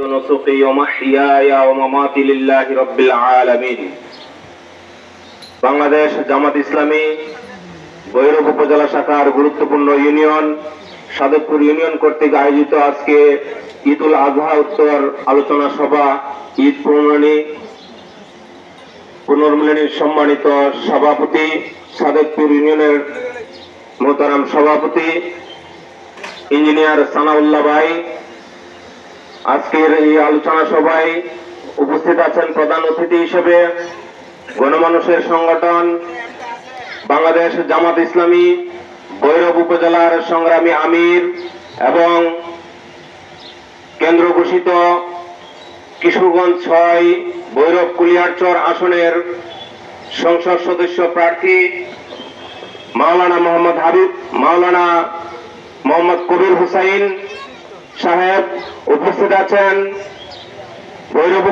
ونسقي ومحياي ومماتي لله رب العالمين। বাংলাদেশ জামাত ইসলামী ভৈরব উপজেলা শাখার গুরুত্বপূর্ণ ইউনিয়ন সাদেকপুর ইউনিয়ন কর্তৃক আয়োজিত আজকে ঈদুল আজহা উত্তর আলোচনা সভা ঈদ পুনর্মিলনীর সম্মানিত সভাপতি সাদেকপুর ইউনিয়নের মোহতারাম সভাপতি ইঞ্জিনিয়ার সানাউল্লাহ ভাই, আজকের এই আলোচনা সভায় উপস্থিত আছেন প্রধান অতিথি হিসেবে গণমানুষের সংগঠন বাংলাদেশ জামাত ইসলামী ভৈরব উপজেলার সংগ্রামী আমির এবং কেন্দ্র ঘোষিত কিশোরগঞ্জ ৬ ভৈরব কুলিয়ারচর আসনের সংসদ সদস্য প্রার্থী মাওলানা মোহাম্মদ কবির হুসাইন সাহেব, উপস্থিত আছেন